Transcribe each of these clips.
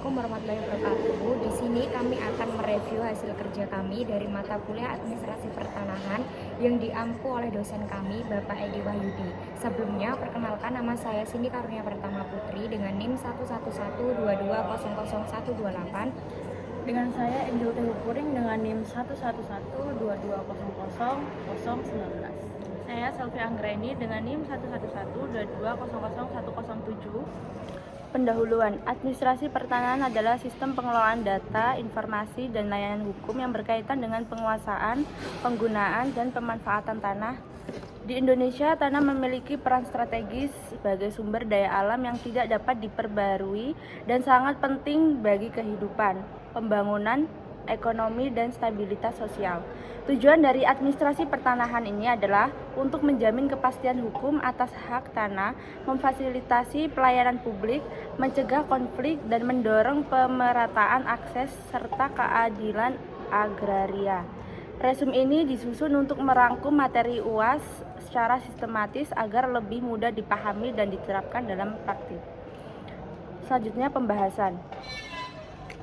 Assalamualaikum warahmatullahi wabarakatuh. Di sini kami akan mereview hasil kerja kami dari mata kuliah Administrasi Pertanahan yang diampu oleh dosen kami, Bapak Edi Wahyudi. Sebelumnya, perkenalkan nama saya Cindy Karunia Pertama Putri dengan NIM 11122000128. Dengan saya Angel Tehu Puring dengan NIM 11122200019. Saya Selvi Anggraini dengan NIM 11122200107. Pendahuluan, administrasi pertanahan adalah sistem pengelolaan data, informasi, dan layanan hukum yang berkaitan dengan penguasaan, penggunaan, dan pemanfaatan tanah. Di Indonesia, tanah memiliki peran strategis sebagai sumber daya alam yang tidak dapat diperbarui dan sangat penting bagi kehidupan, pembangunan, ekonomi, dan stabilitas sosial. Tujuan dari administrasi pertanahan ini adalah untuk menjamin kepastian hukum atas hak tanah, memfasilitasi pelayanan publik, mencegah konflik, dan mendorong pemerataan akses serta keadilan agraria. Resum ini disusun untuk merangkum materi UAS secara sistematis agar lebih mudah dipahami dan diterapkan dalam praktik. Selanjutnya pembahasan.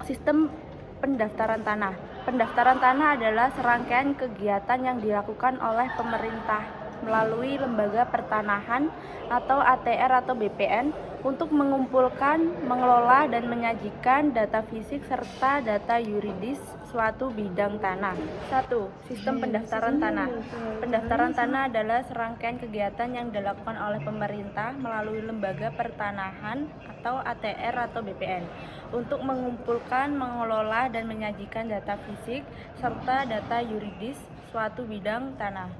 Sistem pendaftaran tanah. Pendaftaran tanah adalah serangkaian kegiatan yang dilakukan oleh pemerintah melalui lembaga pertanahan atau ATR atau BPN untuk mengumpulkan, mengelola, dan menyajikan data fisik serta data yuridis suatu bidang tanah. 1. Sistem pendaftaran tanah. Pendaftaran tanah adalah serangkaian kegiatan yang dilakukan oleh pemerintah melalui lembaga pertanahan atau ATR atau BPN untuk mengumpulkan, mengelola, dan menyajikan data fisik serta data yuridis suatu bidang tanah.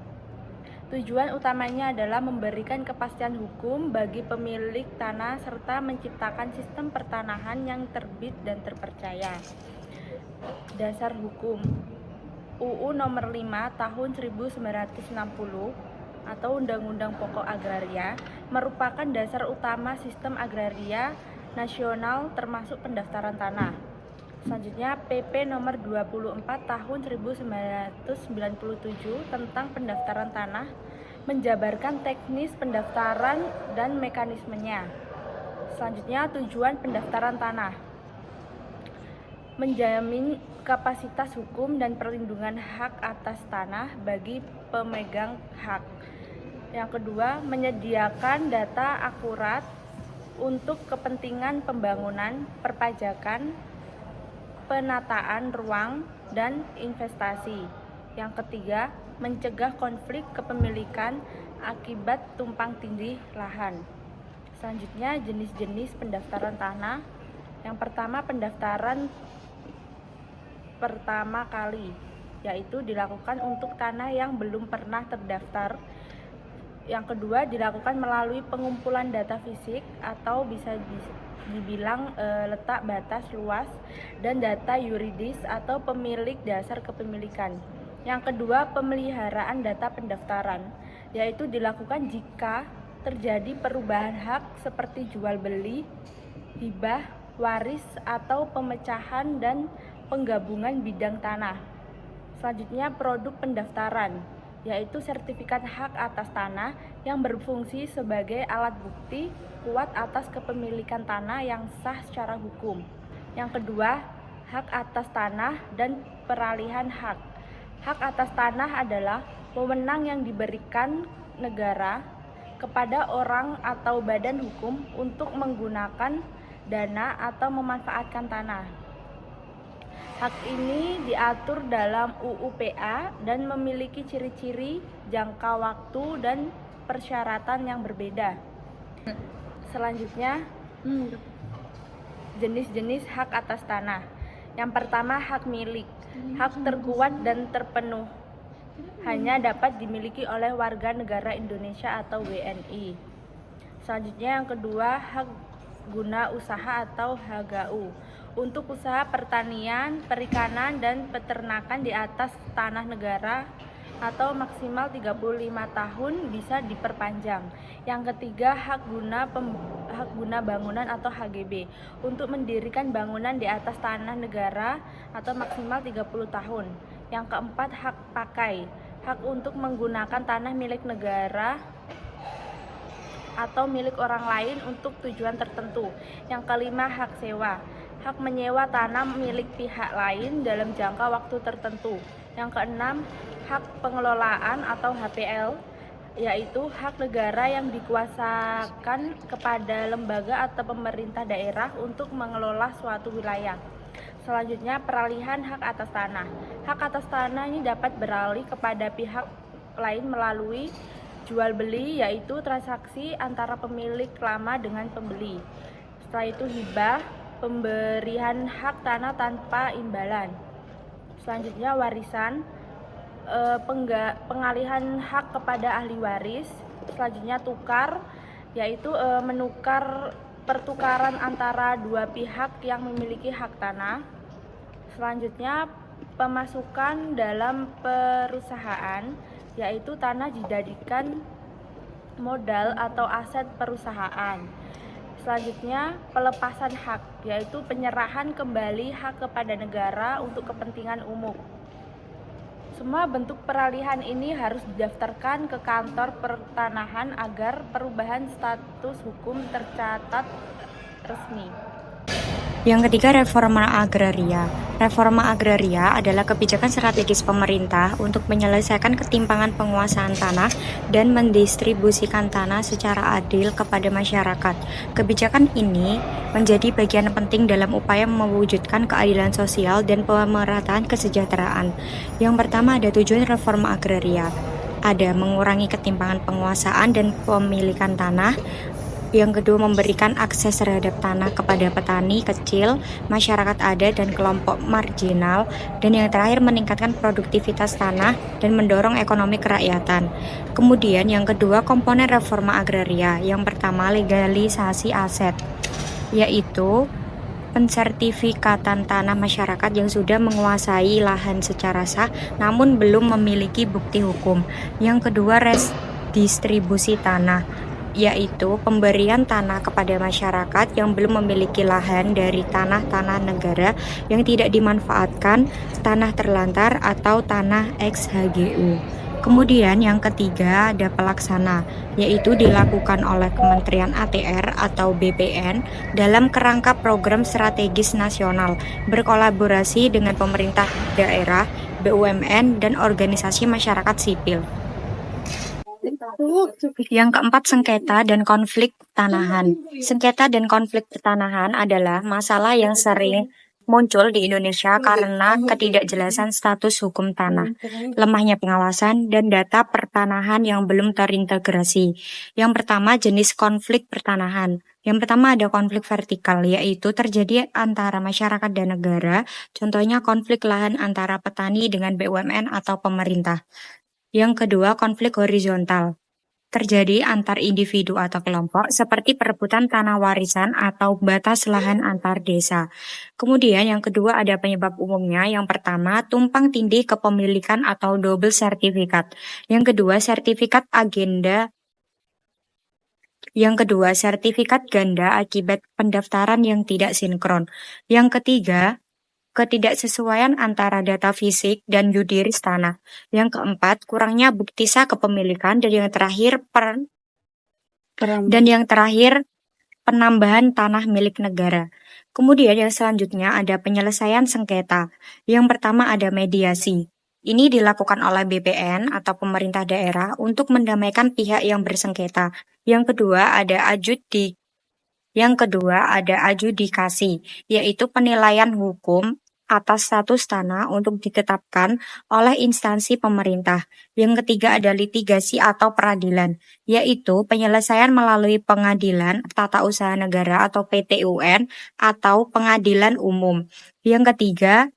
Tujuan utamanya adalah memberikan kepastian hukum bagi pemilik tanah serta menciptakan sistem pertanahan yang terbit dan terpercaya. Dasar hukum UU Nomor 5 Tahun 1960 atau Undang-Undang Pokok Agraria merupakan dasar utama sistem agraria nasional termasuk pendaftaran tanah. Selanjutnya PP Nomor 24 Tahun 1997 tentang pendaftaran tanah menjabarkan teknis pendaftaran dan mekanismenya. Selanjutnya tujuan pendaftaran tanah: menjamin kapasitas hukum dan perlindungan hak atas tanah bagi pemegang hak. Yang kedua, menyediakan data akurat untuk kepentingan pembangunan, perpajakan, penataan ruang, dan investasi. Yang ketiga, mencegah konflik kepemilikan akibat tumpang tindih lahan. Selanjutnya, jenis-jenis pendaftaran tanah. Yang pertama, pendaftaran pertama kali, yaitu dilakukan untuk tanah yang belum pernah terdaftar. Yang kedua, dilakukan melalui pengumpulan data fisik atau bisa dibilang letak batas luas dan data yuridis atau pemilik dasar kepemilikan. Yang kedua, pemeliharaan data pendaftaran, yaitu dilakukan jika terjadi perubahan hak seperti jual beli, hibah, waris, atau pemecahan dan penggabungan bidang tanah. Selanjutnya, produk pendaftaran, yaitu sertifikat hak atas tanah yang berfungsi sebagai alat bukti kuat atas kepemilikan tanah yang sah secara hukum. Yang kedua, hak atas tanah dan peralihan hak. Hak atas tanah adalah wewenang yang diberikan negara kepada orang atau badan hukum untuk menggunakan dana atau memanfaatkan tanah. Hak ini diatur dalam UU PA dan memiliki ciri-ciri, jangka waktu, dan persyaratan yang berbeda. Selanjutnya, jenis-jenis hak atas tanah. Yang pertama, hak milik. Hak terkuat dan terpenuh hanya dapat dimiliki oleh warga negara Indonesia atau WNI. Selanjutnya, yang kedua, hak guna usaha atau HGU. Untuk usaha pertanian, perikanan, dan peternakan di atas tanah negara atau maksimal 35 tahun bisa diperpanjang. Yang ketiga, hak guna bangunan atau HGB. Untuk mendirikan bangunan di atas tanah negara atau maksimal 30 tahun. Yang keempat, hak pakai. Hak untuk menggunakan tanah milik negara atau milik orang lain untuk tujuan tertentu. Yang kelima, hak sewa. hak menyewa tanah milik pihak lain dalam jangka waktu tertentu. Yang keenam, hak pengelolaan atau HPL, yaitu hak negara yang dikuasakan kepada lembaga atau pemerintah daerah untuk mengelola suatu wilayah. Selanjutnya, peralihan hak atas tanah. Hak atas tanah ini dapat beralih kepada pihak lain melalui jual beli, yaitu transaksi antara pemilik lama dengan pembeli. Setelah itu hibah, pemberian hak tanah tanpa imbalan. Selanjutnya warisan, pengalihan hak kepada ahli waris. Selanjutnya tukar, yaitu menukar pertukaran antara dua pihak yang memiliki hak tanah. Selanjutnya pemasukan dalam perusahaan, yaitu tanah dijadikan modal atau aset perusahaan. Selanjutnya pelepasan hak, yaitu penyerahan kembali hak kepada negara untuk kepentingan umum. Semua bentuk peralihan ini harus didaftarkan ke kantor pertanahan agar perubahan status hukum tercatat resmi. Yang ketiga, reforma agraria. Reforma agraria adalah kebijakan strategis pemerintah untuk menyelesaikan ketimpangan penguasaan tanah dan mendistribusikan tanah secara adil kepada masyarakat. Kebijakan ini menjadi bagian penting dalam upaya mewujudkan keadilan sosial dan pemerataan kesejahteraan. Yang pertama, ada tujuan reforma agraria. Ada mengurangi ketimpangan penguasaan dan pemilikan tanah. Yang kedua, memberikan akses terhadap tanah kepada petani kecil, masyarakat adat, dan kelompok marginal. Dan yang terakhir, meningkatkan produktivitas tanah dan mendorong ekonomi kerakyatan. Kemudian yang kedua, komponen reforma agraria. Yang pertama, legalisasi aset, yaitu pensertifikatan tanah masyarakat yang sudah menguasai lahan secara sah namun belum memiliki bukti hukum. Yang kedua, redistribusi tanah, yaitu pemberian tanah kepada masyarakat yang belum memiliki lahan dari tanah-tanah negara yang tidak dimanfaatkan, tanah terlantar, atau tanah ex-HGU. Kemudian yang ketiga, ada pelaksana, yaitu dilakukan oleh Kementerian ATR atau BPN dalam kerangka program strategis nasional, berkolaborasi dengan pemerintah daerah, BUMN, dan organisasi masyarakat sipil. Yang keempat, sengketa dan konflik tanahan. Sengketa dan konflik pertanahan adalah masalah yang sering muncul di Indonesia karena ketidakjelasan status hukum tanah, lemahnya pengawasan, dan data pertanahan yang belum terintegrasi. Yang pertama, jenis konflik pertanahan. Yang pertama ada konflik vertikal, yaitu terjadi antara masyarakat dan negara, contohnya konflik lahan antara petani dengan BUMN atau pemerintah. Yang kedua, konflik horizontal, terjadi antar individu atau kelompok seperti perebutan tanah warisan atau batas lahan antar desa. Kemudian yang kedua ada penyebab umumnya. Yang pertama, tumpang tindih kepemilikan atau double sertifikat. Yang kedua, sertifikat sertifikat ganda akibat pendaftaran yang tidak sinkron. Yang ketiga, ketidaksesuaian antara data fisik dan yudiris tanah. Yang keempat, kurangnya bukti sah kepemilikan. Dan yang terakhir penambahan tanah milik negara. Kemudian yang selanjutnya ada penyelesaian sengketa. Yang pertama ada mediasi. Ini dilakukan oleh BPN atau pemerintah daerah untuk mendamaikan pihak yang bersengketa. Yang kedua ada adjudikasi, yaitu penilaian hukum atas status tanah untuk ditetapkan oleh instansi pemerintah. Yang ketiga ada litigasi atau peradilan, yaitu penyelesaian melalui pengadilan tata usaha negara atau PT-UN atau pengadilan umum. Yang ketiga,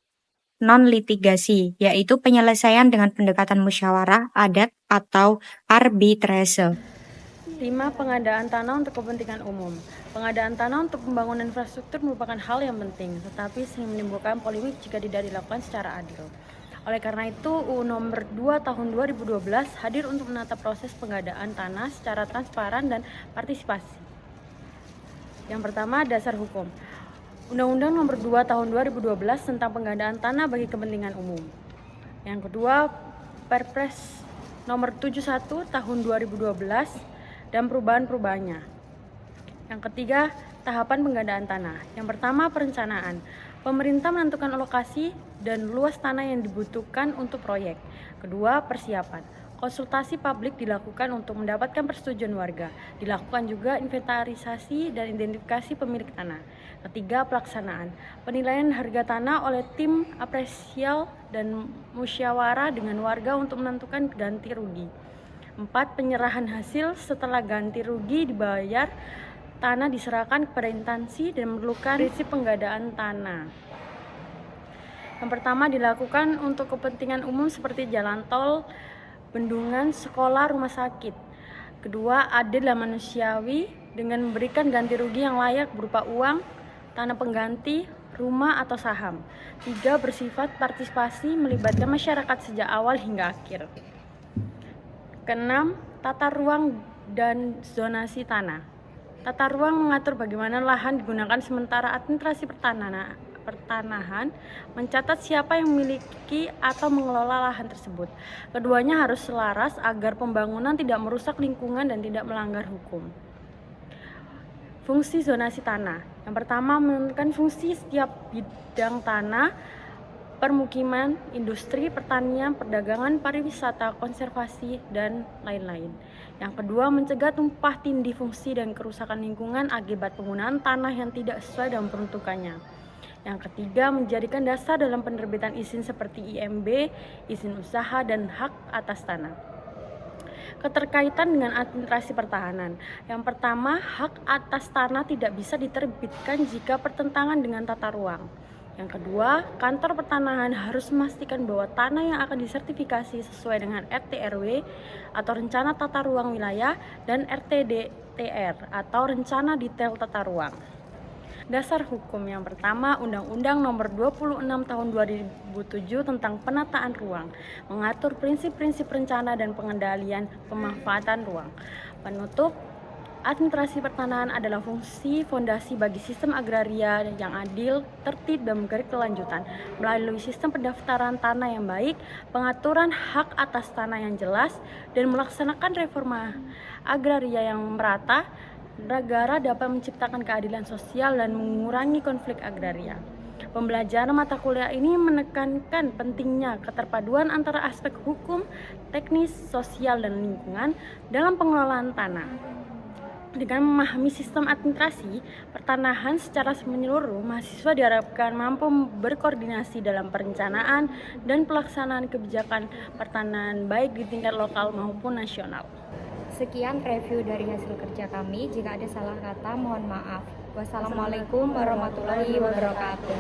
non-litigasi, yaitu penyelesaian dengan pendekatan musyawarah adat atau arbitrase. 5. Pengadaan tanah untuk kepentingan umum. Pengadaan tanah untuk pembangunan infrastruktur merupakan hal yang penting, tetapi sering menimbulkan polemik jika tidak dilakukan secara adil. Oleh karena itu, UU Nomor 2 Tahun 2012 hadir untuk menata proses pengadaan tanah secara transparan dan partisipasi. Yang pertama, dasar hukum. Undang-Undang Nomor 2 Tahun 2012 tentang pengadaan tanah bagi kepentingan umum. Yang kedua, Perpres Nomor 71 Tahun 2012 dan perubahan-perubahannya. Yang ketiga, Tahapan penggandaan tanah. Yang pertama, perencanaan. Pemerintah menentukan lokasi dan luas tanah yang dibutuhkan untuk proyek. Kedua, persiapan. Konsultasi publik dilakukan untuk mendapatkan persetujuan warga. Dilakukan juga inventarisasi dan identifikasi pemilik tanah. Ketiga, pelaksanaan. Penilaian harga tanah oleh tim apresial dan musyawarah dengan warga untuk menentukan ganti rugi. 4. Penyerahan hasil. Setelah ganti rugi dibayar, tanah diserahkan kepada instansi dan memerlukan prinsip penggandaan tanah. Yang pertama dilakukan untuk kepentingan umum seperti jalan tol, bendungan, sekolah, rumah sakit. Kedua, adil dan manusiawi dengan memberikan ganti rugi yang layak berupa uang, tanah pengganti, rumah atau saham. 3. Bersifat partisipasi melibatkan masyarakat sejak awal hingga akhir. Keenam, tata ruang dan zonasi tanah. Tata ruang mengatur bagaimana lahan digunakan, sementara administrasi pertanahan mencatat siapa yang memiliki atau mengelola lahan tersebut. Keduanya harus selaras agar pembangunan tidak merusak lingkungan dan tidak melanggar hukum. Fungsi zonasi tanah. Yang pertama, menentukan fungsi setiap bidang tanah: permukiman, industri, pertanian, perdagangan, pariwisata, konservasi, dan lain-lain. Yang kedua, mencegah tumpah tindih fungsi dan kerusakan lingkungan akibat penggunaan tanah yang tidak sesuai dengan peruntukannya. Yang ketiga, menjadikan dasar dalam penerbitan izin seperti IMB, izin usaha, dan hak atas tanah. Keterkaitan dengan administrasi pertahanan. Yang pertama, hak atas tanah tidak bisa diterbitkan jika bertentangan dengan tata ruang. Yang kedua, kantor pertanahan harus memastikan bahwa tanah yang akan disertifikasi sesuai dengan RT/RW atau rencana tata ruang wilayah dan RTDTR atau rencana detail tata ruang. Dasar hukum. Yang pertama, Undang-Undang Nomor 26 Tahun 2007 tentang Penataan Ruang mengatur prinsip-prinsip rencana dan pengendalian pemanfaatan ruang. Penutup. Administrasi pertanahan adalah fungsi fondasi bagi sistem agraria yang adil, tertib, dan berkelanjutan. Melalui sistem pendaftaran tanah yang baik, pengaturan hak atas tanah yang jelas, dan melaksanakan reforma agraria yang merata, negara dapat menciptakan keadilan sosial dan mengurangi konflik agraria. Pembelajaran mata kuliah ini menekankan pentingnya keterpaduan antara aspek hukum, teknis, sosial, dan lingkungan dalam pengelolaan tanah. Dengan memahami sistem administrasi pertanahan secara menyeluruh, mahasiswa diharapkan mampu berkoordinasi dalam perencanaan dan pelaksanaan kebijakan pertanahan baik di tingkat lokal maupun nasional. Sekian review dari hasil kerja kami. Jika ada salah kata, mohon maaf. Wassalamualaikum warahmatullahi wabarakatuh.